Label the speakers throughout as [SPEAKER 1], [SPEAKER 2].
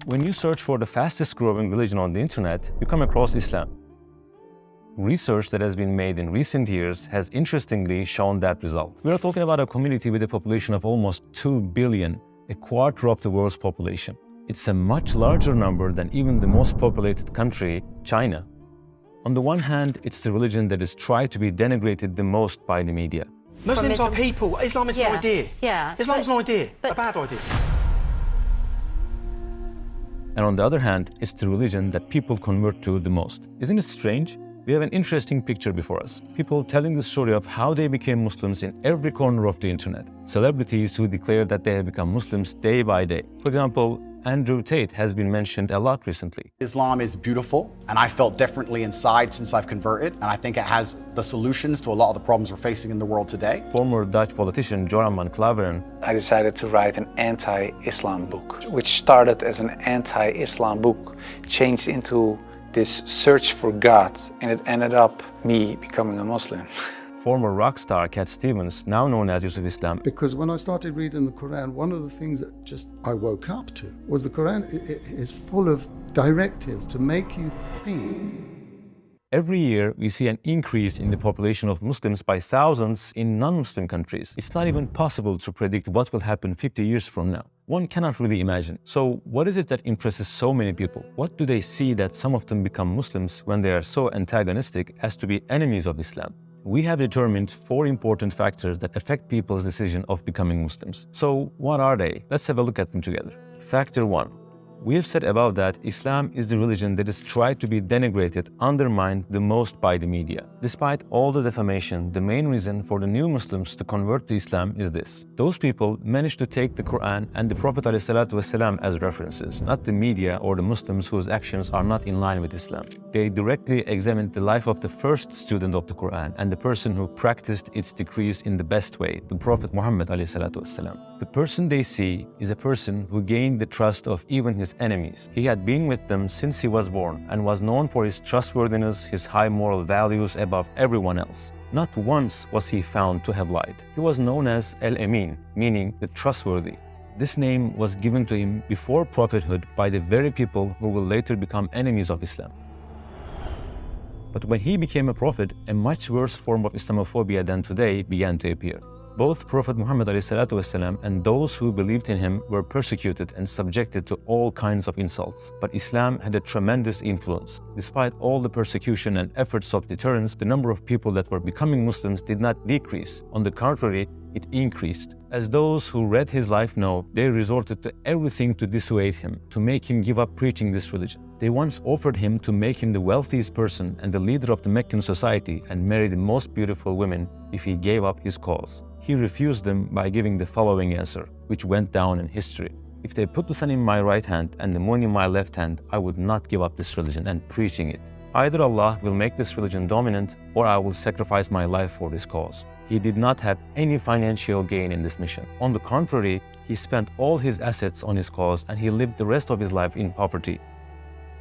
[SPEAKER 1] When you search for the fastest growing religion on the internet, you come across Islam. Research that has been made in recent years has interestingly shown that result. We are talking about a community with a population of almost 2 billion, a quarter of the world's population. It's a much larger number than even the most populated country, China. On the one hand, it's the religion that is tried to be denigrated the most by the media.
[SPEAKER 2] Muslims are people. Islam is an idea.
[SPEAKER 3] Yeah.
[SPEAKER 2] Islam's an idea, a bad idea.
[SPEAKER 1] And on the other hand, it's the religion that people convert to the most. Isn't it strange? We have an interesting picture before us. People telling the story of how they became Muslims in every corner of the internet. Celebrities who declare that they have become Muslims day by day. For example, Andrew Tate has been mentioned a lot recently.
[SPEAKER 4] Islam is beautiful, and I felt differently inside since I've converted, and I think it has the solutions to a lot of the problems we're facing in the world today.
[SPEAKER 1] Former Dutch politician Joran van Klaveren.
[SPEAKER 5] I decided to write an anti-Islam book, which started as an anti-Islam book, changed into this search for God, and it ended up me becoming a Muslim.
[SPEAKER 1] Former rock star Cat Stevens, now known as Yusuf Islam.
[SPEAKER 6] Because when I started reading the Quran, one of the things that I woke up to was the Quran is full of directives to make you think.
[SPEAKER 1] Every year, we see an increase in the population of Muslims by thousands in non-Muslim countries. It's not even possible to predict what will happen 50 years from now. One cannot really imagine. So what is it that impresses so many people? What do they see that some of them become Muslims when they are so antagonistic as to be enemies of Islam? We have determined 4 important factors that affect people's decision of becoming Muslims. So what are they? Let's have a look at them together. Factor 1. We have said above that Islam is the religion that is tried to be denigrated, undermined the most by the media. Despite all the defamation, the main reason for the new Muslims to convert to Islam is this. Those people managed to take the Quran and the Prophet ﷺ as references, not the media or the Muslims whose actions are not in line with Islam. They directly examined the life of the first student of the Quran and the person who practiced its decrees in the best way, the Prophet Muhammad ﷺ. The person they see is a person who gained the trust of even his enemies. He had been with them since he was born and was known for his trustworthiness, his high moral values above everyone else. Not once was he found to have lied. He was known as Al-Amin, meaning the trustworthy. This name was given to him before prophethood by the very people who will later become enemies of Islam. But when he became a prophet, a much worse form of Islamophobia than today began to appear. Both Prophet Muhammad ﷺ and those who believed in him were persecuted and subjected to all kinds of insults. But Islam had a tremendous influence. Despite all the persecution and efforts of deterrence, the number of people that were becoming Muslims did not decrease. On the contrary, it increased. As those who read his life know, they resorted to everything to dissuade him, to make him give up preaching this religion. They once offered him to make him the wealthiest person and the leader of the Meccan society and marry the most beautiful women if he gave up his cause. He refused them by giving the following answer, which went down in history. If they put the sun in my right hand and the moon in my left hand, I would not give up this religion and preaching it. Either Allah will make this religion dominant or I will sacrifice my life for this cause. He did not have any financial gain in this mission. On the contrary, he spent all his assets on his cause and he lived the rest of his life in poverty.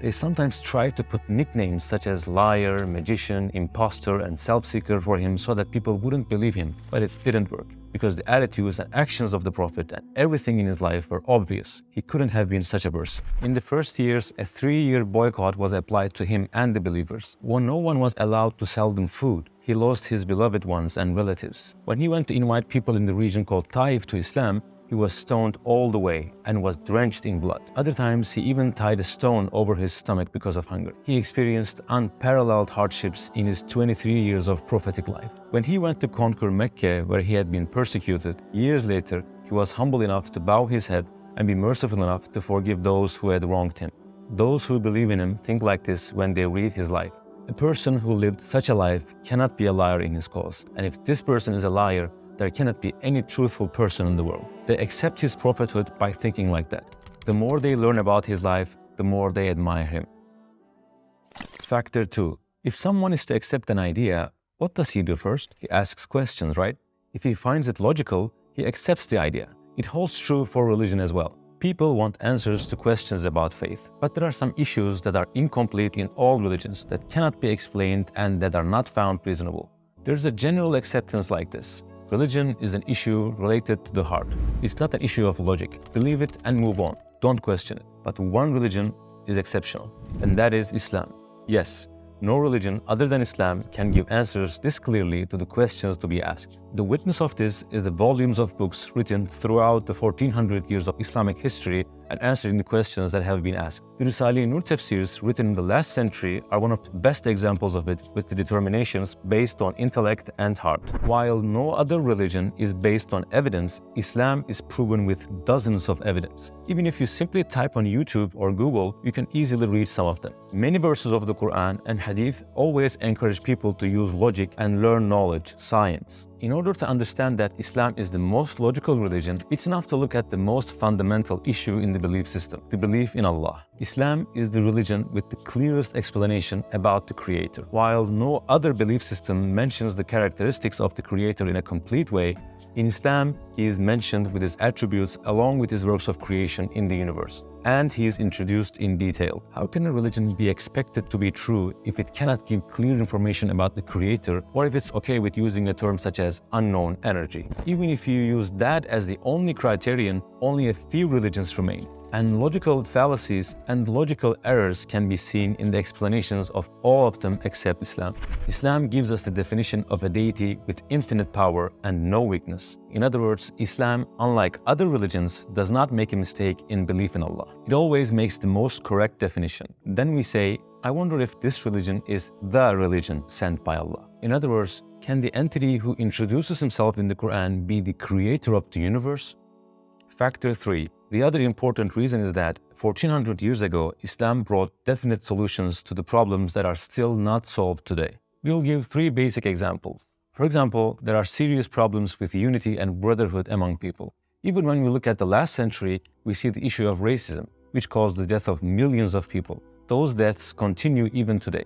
[SPEAKER 1] They sometimes tried to put nicknames such as liar, magician, impostor, and self-seeker for him so that people wouldn't believe him, but it didn't work. Because the attitudes and actions of the Prophet and everything in his life were obvious. He couldn't have been such a person. In the first years, a 3-year boycott was applied to him and the believers. When no one was allowed to sell them food, he lost his beloved ones and relatives. When he went to invite people in the region called Taif to Islam, he was stoned all the way and was drenched in blood. Other times, he even tied a stone over his stomach because of hunger. He experienced unparalleled hardships in his 23 years of prophetic life. When he went to conquer Mecca, where he had been persecuted, years later, he was humble enough to bow his head and be merciful enough to forgive those who had wronged him. Those who believe in him think like this when they read his life. A person who lived such a life cannot be a liar in his cause. And if this person is a liar, there cannot be any truthful person in the world. They accept his prophethood by thinking like that. The more they learn about his life, the more they admire him. Factor 2. If someone is to accept an idea, what does he do first? He asks questions, right? If he finds it logical, he accepts the idea. It holds true for religion as well. People want answers to questions about faith, but there are some issues that are incomplete in all religions that cannot be explained and that are not found reasonable. There's a general acceptance like this. Religion is an issue related to the heart. It's not an issue of logic. Believe it and move on. don't question it. But one religion is exceptional, and that is Islam. Yes, no religion other than Islam can give answers this clearly to the questions to be asked. The witness of this is the volumes of books written throughout the 1400 years of Islamic history and answering the questions that have been asked. The Risale-i Nur tafsirs written in the last century are one of the best examples of it, with the determinations based on intellect and heart. While no other religion is based on evidence, Islam is proven with dozens of evidence. Even if you simply type on YouTube or Google, you can easily read some of them. Many verses of the Quran and Hadith always encourage people to use logic and learn knowledge, science. In order to understand that Islam is the most logical religion, it's enough to look at the most fundamental issue in the belief system, the belief in Allah. Islam is the religion with the clearest explanation about the Creator. While no other belief system mentions the characteristics of the Creator in a complete way, in Islam, he is mentioned with his attributes along with his works of creation in the universe. And he is introduced in detail. How can a religion be expected to be true if it cannot give clear information about the Creator, or if it's okay with using a term such as unknown energy? Even if you use that as the only criterion, only a few religions remain. And logical fallacies and logical errors can be seen in the explanations of all of them except Islam. Islam gives us the definition of a deity with infinite power and no weakness. In other words, Islam, unlike other religions, does not make a mistake in belief in Allah. It always makes the most correct definition. Then we say, I wonder if this religion is the religion sent by Allah. In other words, can the entity who introduces himself in the Quran be the creator of the universe? Factor 3. The other important reason is that 1400 years ago, Islam brought definite solutions to the problems that are still not solved today. We'll give 3 basic examples. For example, there are serious problems with unity and brotherhood among people. Even when we look at the last century, we see the issue of racism, which caused the death of millions of people. Those deaths continue even today.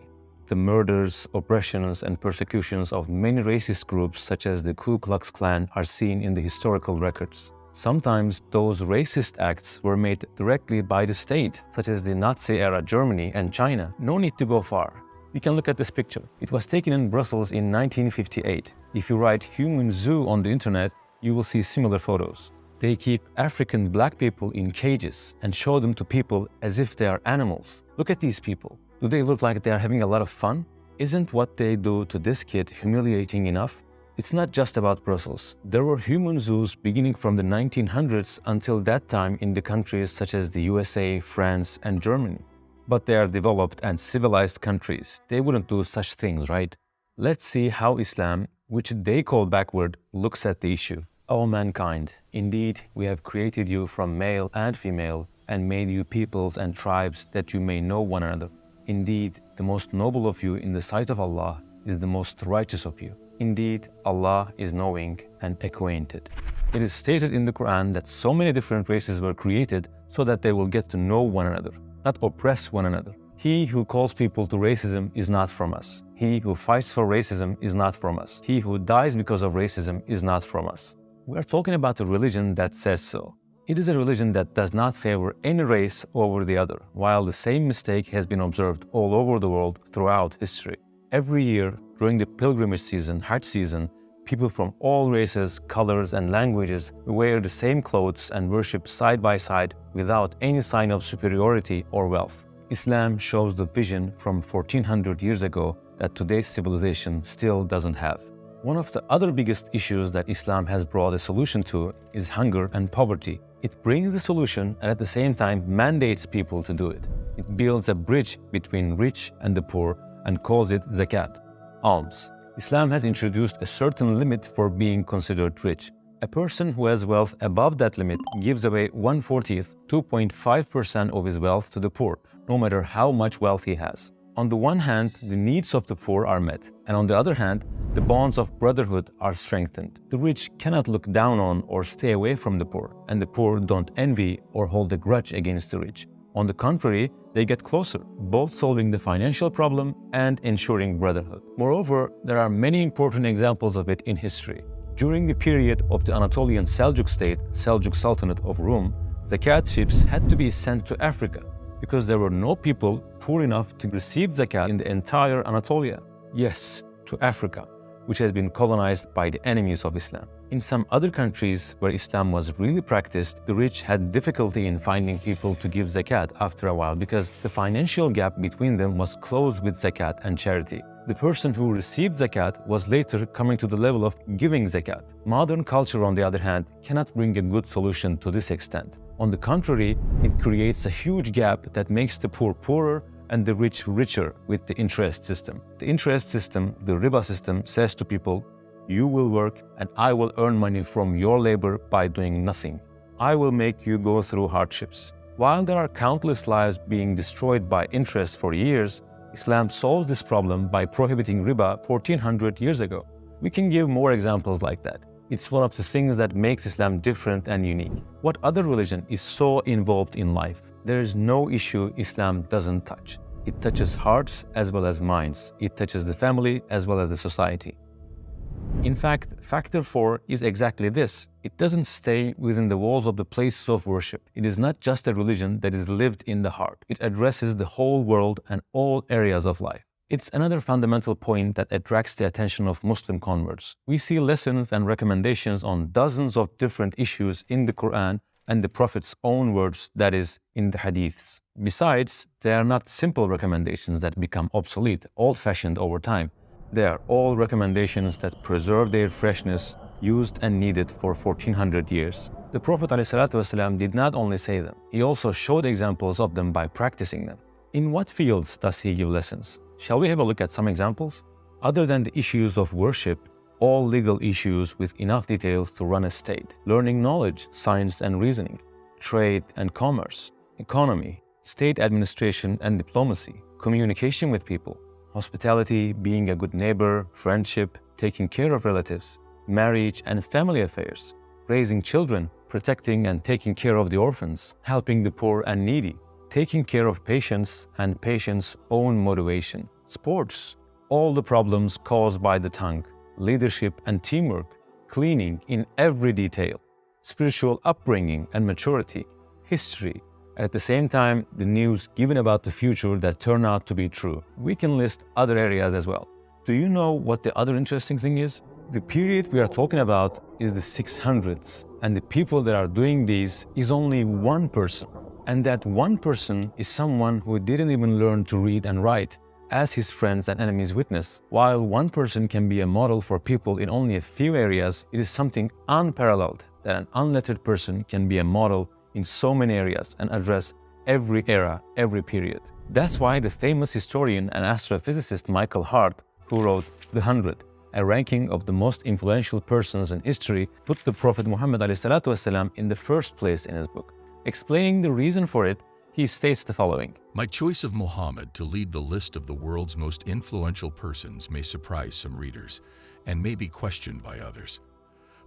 [SPEAKER 1] The murders, oppressions, and persecutions of many racist groups, such as the Ku Klux Klan, are seen in the historical records. Sometimes those racist acts were made directly by the state, such as the Nazi-era Germany and China. No need to go far. We can look at this picture. It was taken in Brussels in 1958. If you write "human zoo" on the internet, you will see similar photos. They keep African black people in cages and show them to people as if they are animals. Look at these people. Do they look like they are having a lot of fun? Isn't what they do to this kid humiliating enough? It's not just about Brussels. There were human zoos beginning from the 1900s until that time in the countries such as the USA, France, and Germany. But they are developed and civilized countries. They wouldn't do such things, right? Let's see how Islam, which they call backward, looks at the issue. O mankind, indeed, we have created you from male and female and made you peoples and tribes that you may know one another. Indeed, the most noble of you in the sight of Allah is the most righteous of you. Indeed, Allah is knowing and acquainted. It is stated in the Quran that so many different races were created so that they will get to know one another, not oppress one another. He who calls people to racism is not from us. He who fights for racism is not from us. He who dies because of racism is not from us. We are talking about a religion that says so. It is a religion that does not favor any race over the other, while the same mistake has been observed all over the world throughout history. Every year, during the pilgrimage season, Hajj season, people from all races, colors, and languages wear the same clothes and worship side by side without any sign of superiority or wealth. Islam shows the vision from 1400 years ago that today's civilization still doesn't have. One of the other biggest issues that Islam has brought a solution to is hunger and poverty. It brings the solution and at the same time mandates people to do it. It builds a bridge between rich and the poor and calls it zakat, alms. Islam has introduced a certain limit for being considered rich. A person who has wealth above that limit gives away 1/40, 2.5% of his wealth to the poor, no matter how much wealth he has. On the one hand, the needs of the poor are met, and on the other hand, the bonds of brotherhood are strengthened. The rich cannot look down on or stay away from the poor, and the poor don't envy or hold a grudge against the rich. On the contrary, they get closer, both solving the financial problem and ensuring brotherhood. Moreover, there are many important examples of it in history. During the period of the Anatolian Seljuk state, Seljuk Sultanate of Rum, zakat ships had to be sent to Africa because there were no people poor enough to receive zakat in the entire Anatolia. Yes, to Africa. which has been colonized by the enemies of Islam. In some other countries where Islam was really practiced, the rich had difficulty in finding people to give zakat after a while because the financial gap between them was closed with zakat and charity. The person who received zakat was later coming to the level of giving zakat. Modern culture, on the other hand, cannot bring a good solution to this extent. On the contrary, it creates a huge gap that makes the poor poorer and the rich richer with the interest system. The interest system, the riba system, says to people, you will work and I will earn money from your labor by doing nothing. I will make you go through hardships. While there are countless lives being destroyed by interest for years, Islam solves this problem by prohibiting riba 1400 years ago. We can give more examples like that. It's one of the things that makes Islam different and unique. What other religion is so involved in life? There is no issue Islam doesn't touch. It touches hearts as well as minds. It touches the family as well as the society. In fact, factor 4 is exactly this. It doesn't stay within the walls of the places of worship. It is not just a religion that is lived in the heart. It addresses the whole world and all areas of life. It's another fundamental point that attracts the attention of Muslim converts. We see lessons and recommendations on dozens of different issues in the Quran and the Prophet's own words, that is, in the Hadiths. Besides, they are not simple recommendations that become obsolete, old-fashioned over time. They are all recommendations that preserve their freshness, used and needed for 1400 years. The Prophet ﷺ did not only say them, he also showed examples of them by practicing them. In what fields does he give lessons? Shall we have a look at some examples? Other than the issues of worship, all legal issues with enough details to run a state, learning knowledge, science and reasoning, trade and commerce, economy, state administration and diplomacy, communication with people, hospitality, being a good neighbor, friendship, taking care of relatives, marriage and family affairs, raising children, protecting and taking care of the orphans, helping the poor and needy, taking care of patients and patients' own motivation, sports, all the problems caused by the tongue, leadership and teamwork, cleaning in every detail, spiritual upbringing and maturity, history, and at the same time, the news given about the future that turn out to be true. We can list other areas as well. Do you know what the other interesting thing is? The period we are talking about is the 600s, and the people that are doing these is only one person. And that one person is someone who didn't even learn to read and write, as his friends and enemies witness. While one person can be a model for people in only a few areas, it is something unparalleled that an unlettered person can be a model in so many areas and address every era, every period. That's why the famous historian and astrophysicist Michael Hart, who wrote The 100, a ranking of the most influential persons in history, put the Prophet Muhammad ﷺ in the first place in his book. Explaining the reason for it, he states the following.
[SPEAKER 3] My choice of Muhammad to lead the list of the world's most influential persons may surprise some readers and may be questioned by others.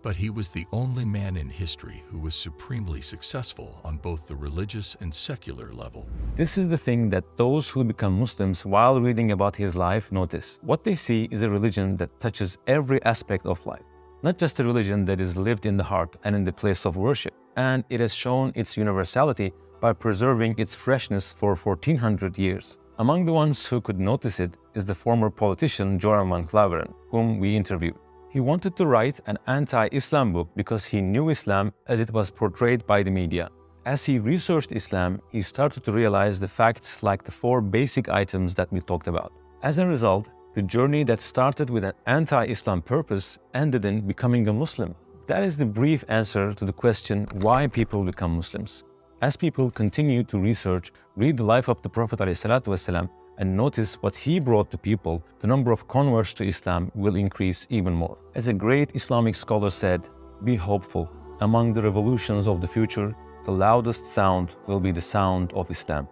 [SPEAKER 3] But he was the only man in history who was supremely successful on both the religious and secular level.
[SPEAKER 1] This is the thing that those who become Muslims while reading about his life notice. What they see is a religion that touches every aspect of life, not just a religion that is lived in the heart and in the place of worship. And it has shown its universality by preserving its freshness for 1400 years. Among the ones who could notice it is the former politician Joram van Klaveren, whom we interviewed. He wanted to write an anti-Islam book because he knew Islam as it was portrayed by the media. As he researched Islam, he started to realize the facts like the 4 basic items that we talked about. As a result, the journey that started with an anti-Islam purpose ended in becoming a Muslim. That is the brief answer to the question why people become Muslims. As people continue to research, read the life of the Prophet ﷺ, and notice what he brought to people, the number of converts to Islam will increase even more. As a great Islamic scholar said, be hopeful. Among the revolutions of the future, the loudest sound will be the sound of Islam.